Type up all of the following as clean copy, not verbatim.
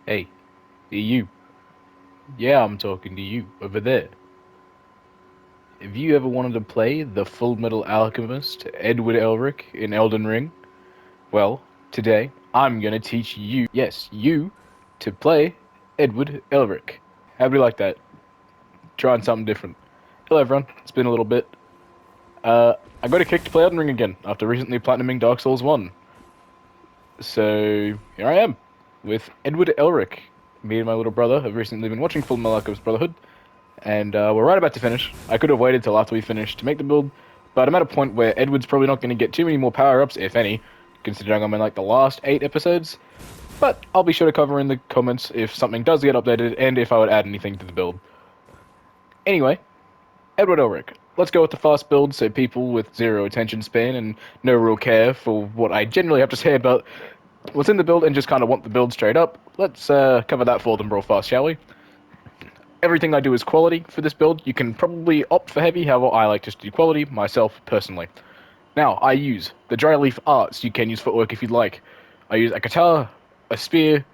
Hey, you. Yeah, I'm talking to you over there. Have you ever wanted to play the Full Metal Alchemist, Edward Elric, in Elden Ring? Well, today I'm gonna teach you, yes, you, to play Edward Elric. How do you like that? Trying something different. Hello everyone, it's been a little bit. Uh, I got a kick to play Elden Ring again after recently platinuming Dark Souls 1. So, here I am, with Edward Elric. Me and my little brother have recently been watching Full Metal Alchemist Brotherhood, and we're right about to finish. I could have waited till after we finished to make the build, but I'm at a point where Edward's probably not going to get too many more power-ups, if any, considering I'm in like the last 8 episodes. But I'll be sure to cover in the comments if something does get updated, and if I would add anything to the build. Anyway, Edward Elric. Let's go with the fast build so people with zero attention span and no real care for what I generally have to say about what's in the build and just kind of want the build straight up. Let's cover that for them real fast, shall we? Everything I do is quality for this build. You can probably opt for heavy, however I like to do quality myself personally. Now, I use the dry leaf arts you can use footwork if you'd like. I use a guitar, a spear,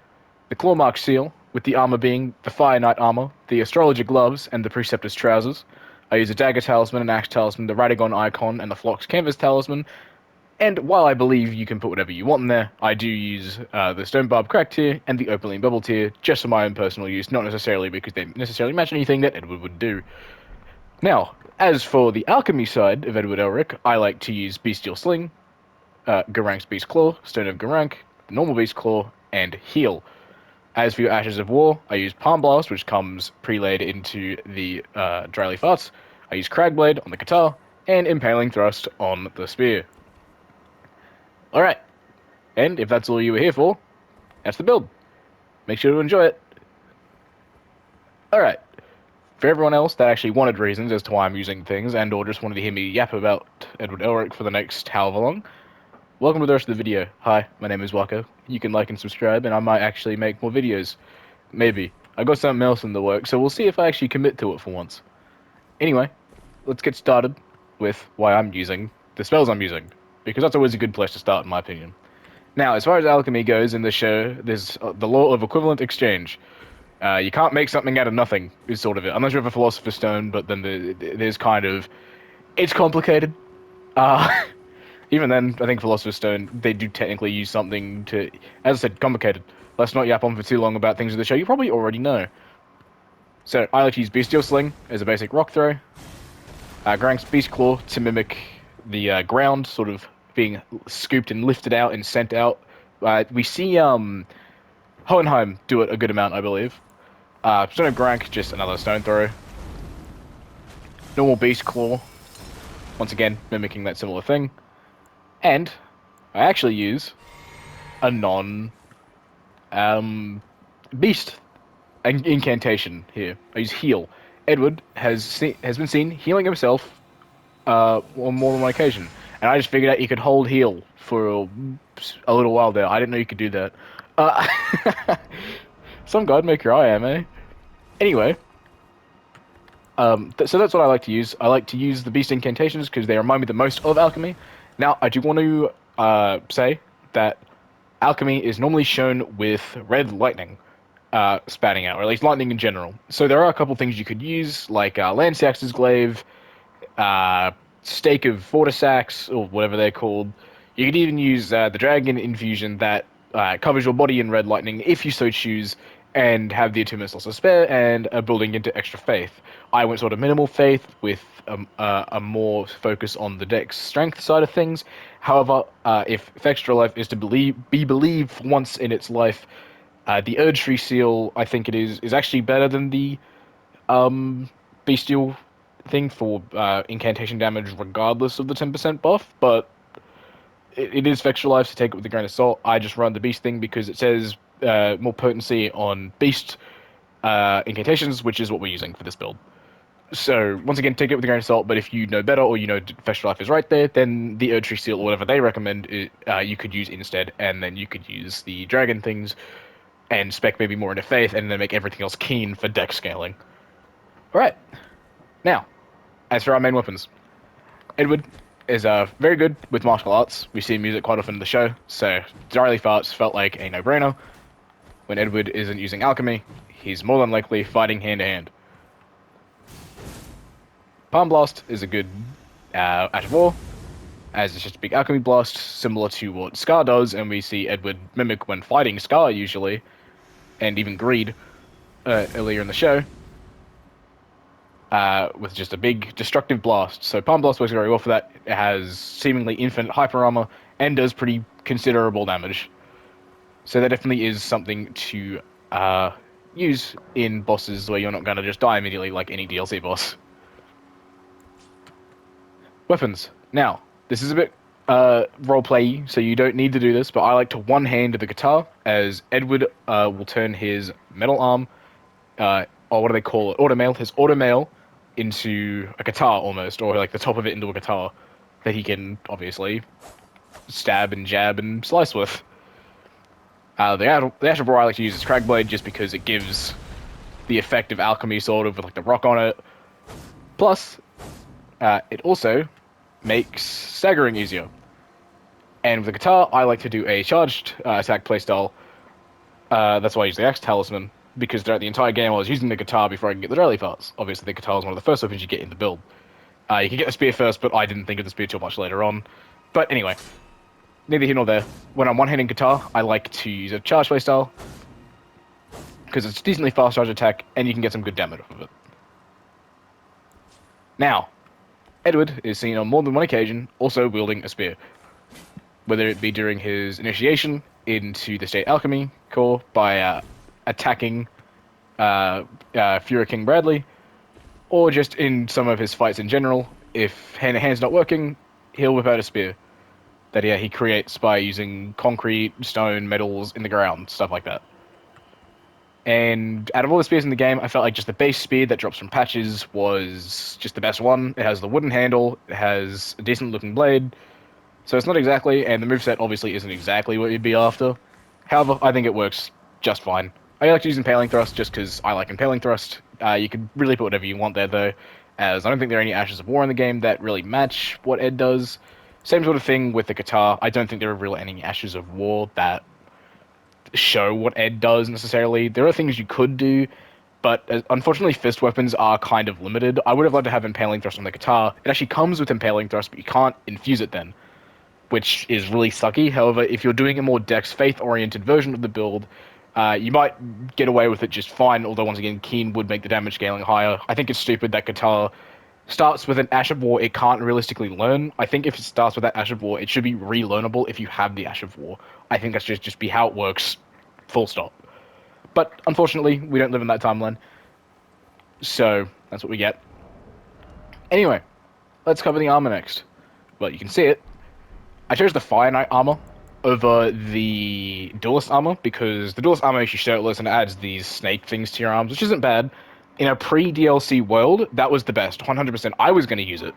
the clawmark seal, with the armor being the Fire Knight armor, the astrologer gloves, and the preceptor's trousers. I use a dagger talisman, an axe talisman, the Radagon icon, and the Phlox canvas talisman. And while I believe you can put whatever you want in there, I do use the Stone Barb Crack tier and the Opaline Bubble tier just for my own personal use, not necessarily because they necessarily match anything that Edward would do. Now, as for the alchemy side of Edward Elric, I like to use Bestial Sling, Garank's Beast Claw, Stone of Garank, the normal Beast Claw, and Heal. As for your Ashes of War, I use Palm Blast, which comes pre-laid into the Dryleaf Arts. I use Cragblade on the guitar, and Impaling Thrust on the spear. Alright, and if that's all you were here for, that's the build. Make sure to enjoy it. Alright, for everyone else that actually wanted reasons as to why I'm using things and or just wanted to hear me yap about Edward Elric for the next however long, welcome to the rest of the video. Hi, my name is Wako. You can like and subscribe, and I might actually make more videos. Maybe. I got something else in the works, so we'll see if I actually commit to it for once. Anyway, let's get started with why I'm using the spells I'm using, because that's always a good place to start in my opinion. Now, as far as alchemy goes in this show, there's the law of equivalent exchange. You can't make something out of nothing, is sort of it. Unless you have a philosopher's stone, but then there's kind of... It's complicated. Uh, Even then, I think philosopher's stone, they do technically use something to... As I said, complicated. Let's not yap on for too long about things in the show you probably already know. So, I like to use Bestial Sling as a basic rock throw. Garank's Beast Claw to mimic the ground, sort of being scooped and lifted out and sent out. We see Hohenheim do it a good amount, I believe. Stone of Garank, just another stone throw. Normal Beast Claw, once again, mimicking that similar thing. And I actually use a non-beast incantation here. I use Heal. Edward has been seen healing himself on more than one occasion, and I just figured out you could hold heal for a little while there. I didn't know you could do that. Some god maker I am, eh? Anyway, so that's what I like to use. I like to use the beast incantations because they remind me the most of alchemy. Now, I do want to say that alchemy is normally shown with red lightning spouting out, or at least lightning in general. So there are a couple things you could use, like Lansax's Glaive, Stake of Fortisax, or whatever they're called. You could even use the Dragon Infusion that covers your body in red lightning, if you so choose, and have the Attunement Loss of Spare and a building into extra faith. I went sort of minimal faith with a more focus on the dex strength side of things. However, if extra life is to be believed for once in its life, the Urge Tree Seal, I think it is actually better than the Bestial thing for incantation damage regardless of the 10% buff, but it is Vextra Life, so take it with a grain of salt. I just run the Beast thing because it says more potency on Beast incantations, which is what we're using for this build. So, once again, take it with a grain of salt, but if you know better, or you know Vextra Life is right there, then the Erd Tree Seal, or whatever they recommend, you could use instead, and then you could use the Dragon things, and spec maybe more into Faith, and then make everything else keen for deck scaling. Alright, now, as for our main weapons, Edward is very good with martial arts. We see him use it quite often in the show, so Dryleaf Arts felt like a no-brainer. When Edward isn't using alchemy, he's more than likely fighting hand-to-hand. Palm Blast is a good Ash of War, as it's just a big alchemy blast, similar to what Scar does, and we see Edward mimic when fighting Scar usually, and even Greed earlier in the show, with just a big destructive blast. So Palm Blast works very well for that. It has seemingly infinite hyper armor and does pretty considerable damage. So that definitely is something to use in bosses where you're not going to just die immediately like any DLC boss. Weapons. Now, this is a bit roleplay, so you don't need to do this, but I like to one-hand the guitar, as Edward will turn his metal arm, or what do they call it, automail, his automail into a guitar almost, or like the top of it into a guitar that he can obviously stab and jab and slice with. The Ash of War I like to use is Cragblade just because it gives the effect of alchemy sort of with like the rock on it. Plus, it also makes staggering easier. And with the guitar, I like to do a charged attack playstyle. That's why I use the Axe Talisman, because throughout the entire game I was using the guitar before I can get the rally parts. Obviously, the guitar is one of the first weapons you get in the build. You can get the spear first, but I didn't think of the spear too much later on. But anyway, neither here nor there. When I'm one-handing guitar, I like to use a charge playstyle, because it's a decently fast charge attack, and you can get some good damage off of it. Now, Edward is seen on more than one occasion also wielding a spear, whether it be during his initiation into the State Alchemy Core by attacking Fuhrer King Bradley, or just in some of his fights in general. If hand-to-hand's not working, he'll whip out a spear that he creates by using concrete, stone, metals in the ground, stuff like that. And out of all the spears in the game, I felt like just the base spear that drops from patches was just the best one. It has the wooden handle, it has a decent looking blade, so it's not exactly, and the moveset obviously isn't exactly what you'd be after. However, I think it works just fine. I like to use Impaling Thrust just because I like Impaling Thrust. You can really put whatever you want there though, as I don't think there are any Ashes of War in the game that really match what Ed does. Same sort of thing with the guitar. I don't think there are really any Ashes of War that show what Ed does necessarily. There are things you could do, but unfortunately fist weapons are kind of limited. I would have loved to have Impaling Thrust on the guitar. It actually comes with Impaling Thrust, but you can't infuse it then, which is really sucky. However, if you're doing a more Dex Faith-oriented version of the build, you might get away with it just fine, although once again, Keen would make the damage scaling higher. I think it's stupid that guitar starts with an Ash of War it can't realistically learn. I think if it starts with that Ash of War, it should be relearnable if you have the Ash of War. I think that's just be how it works, full stop. But unfortunately, we don't live in that timeline, so that's what we get. Anyway, let's cover the armor next. Well, you can see it. I chose the Fire Knight armor over the Duelist armor because the Duelist armor makes you shirtless and adds these snake things to your arms, which isn't bad. In a pre-DLC world, that was the best, 100%. I was going to use it.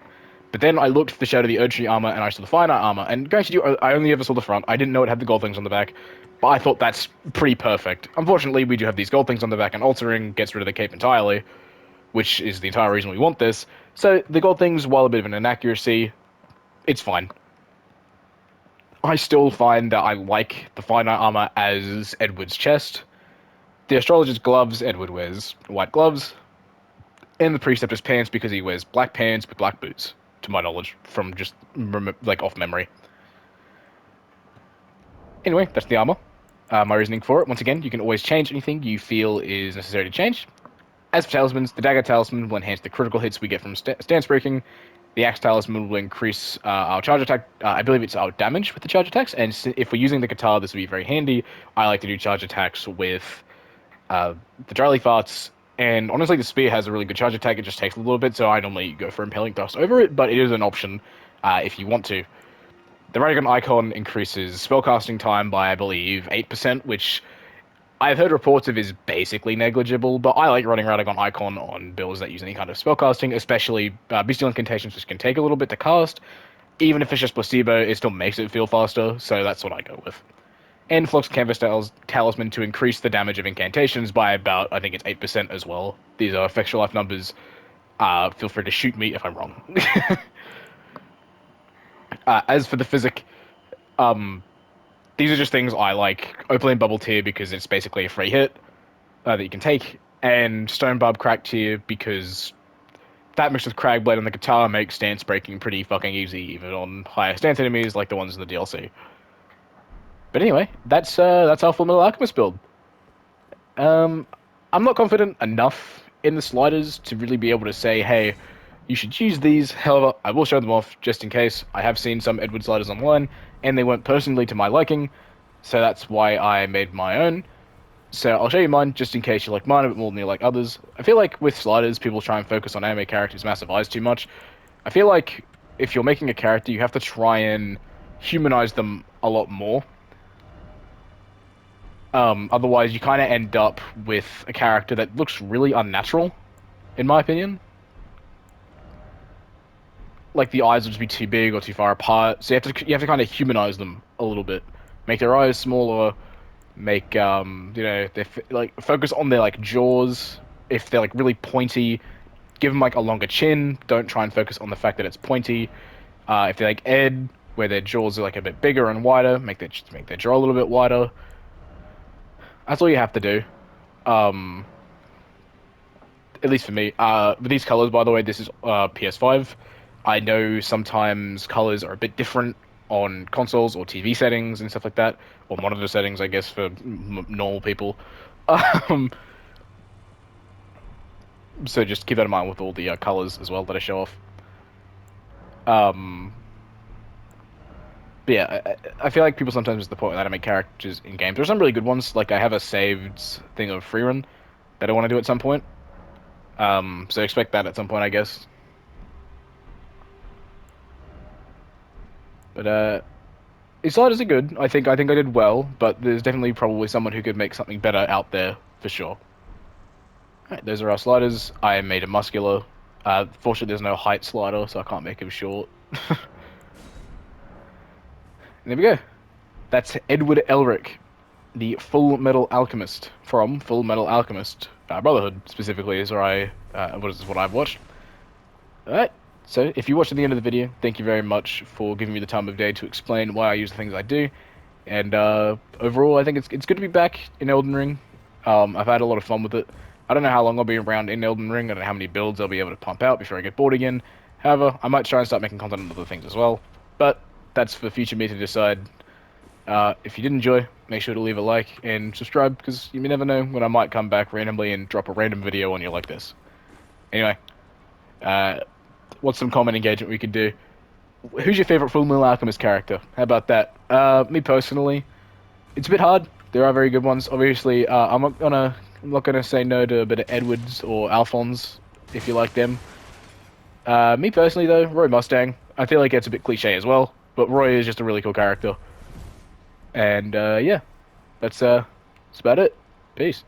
But then I looked for the Shadow of the Erdtree armor and I saw the Fire Knight armor. And granted, I only ever saw the front. I didn't know it had the gold things on the back. But I thought that's pretty perfect. Unfortunately, we do have these gold things on the back, and altering gets rid of the cape entirely, which is the entire reason we want this. So the gold things, while a bit of an inaccuracy, it's fine. I still find that I like the Fire Knight armor as Edward's chest. The Astrologer's gloves, Edward wears white gloves. And the Preceptor's pants because he wears black pants with black boots, to my knowledge, from just, like, off memory. Anyway, that's the armor. My reasoning for it, once again, you can always change anything you feel is necessary to change. As for talismans, the Dagger Talisman will enhance the critical hits we get from stance breaking. The Axe Talisman will increase our charge attack. I believe it's our damage with the charge attacks, and if we're using the guitar, this will be very handy. I like to do charge attacks with the Dryly Farts, and honestly, the Spear has a really good charge attack. It just takes a little bit, so I normally go for Impaling Thrust over it, but it is an option if you want to. The Radiant Icon increases spellcasting time by, I believe, 8%, which I've heard reports of is basically negligible, but I like running Radiant Icon on builds that use any kind of spellcasting, especially Bestial Incantations, which can take a little bit to cast. Even if it's just placebo, it still makes it feel faster, so that's what I go with. And Flux Canvas Talisman to increase the damage of incantations by about, I think it's 8% as well. These are effectual life numbers. Feel free to shoot me if I'm wrong. As for the physic, these are just things I like. Opaline Bubble Tier because it's basically a free hit that you can take, and Stone Barb Crack Tier because that mixed with Cragblade on the guitar makes stance breaking pretty fucking easy, even on higher stance enemies like the ones in the DLC. But anyway, that's our Full Metal Alchemist build. Um, I'm not confident enough in the sliders to really be able to say, hey, you should use these. However, I will show them off just in case. I have seen some Edward sliders online, and they weren't personally to my liking, so that's why I made my own. So I'll show you mine just in case you like mine a bit more than you like others. I feel like with sliders, people try and focus on anime characters' massive eyes too much. I feel like if you're making a character, you have to try and humanize them a lot more. Otherwise, you kind of end up with a character that looks really unnatural, in my opinion. Like the eyes would just be too big or too far apart, so you have to kind of humanize them a little bit, make their eyes smaller, make like focus on their like jaws. If they're like really pointy, give them like a longer chin. Don't try and focus on the fact that it's pointy. If they're like Ed, where their jaws are like a bit bigger and wider, make their jaw a little bit wider. That's all you have to do. Um, at least for me. With these colors, by the way, this is PS5. I know sometimes colors are a bit different on consoles or TV settings and stuff like that, or monitor settings, I guess, for normal people. Um, so just keep that in mind with all the colors as well that I show off. Um, but yeah, I feel like people sometimes miss the point that I make characters in games. There's some really good ones. Like I have a saved thing of Freerun that I want to do at some point. So expect that at some point, I guess. But his sliders are good. I think I did well, but there's definitely probably someone who could make something better out there for sure. Alright, those are our sliders. I made a muscular. Fortunately, there's no height slider, so I can't make him short. There we go. That's Edward Elric, the Full Metal Alchemist from Full Metal Alchemist Brotherhood. Specifically, is what I've watched. All right. So if you watched to the end of the video, thank you very much for giving me the time of day to explain why I use the things I do. And overall, I think it's good to be back in Elden Ring. I've had a lot of fun with it. I don't know how long I'll be around in Elden Ring. I don't know how many builds I'll be able to pump out before I get bored again. However, I might try and start making content on other things as well. But that's for future me to decide. If you did enjoy, make sure to leave a like and subscribe, because you may never know when I might come back randomly and drop a random video on you like this. Anyway, what's some common engagement we could do? Who's your favorite Full Metal Alchemist character? How about that? Me personally, it's a bit hard. There are very good ones. Obviously, I'm not gonna say no to a bit of Edwards or Alphonse if you like them. Me personally, though, Roy Mustang. I feel like it's a bit cliche as well, but Roy is just a really cool character. And yeah, that's about it. Peace.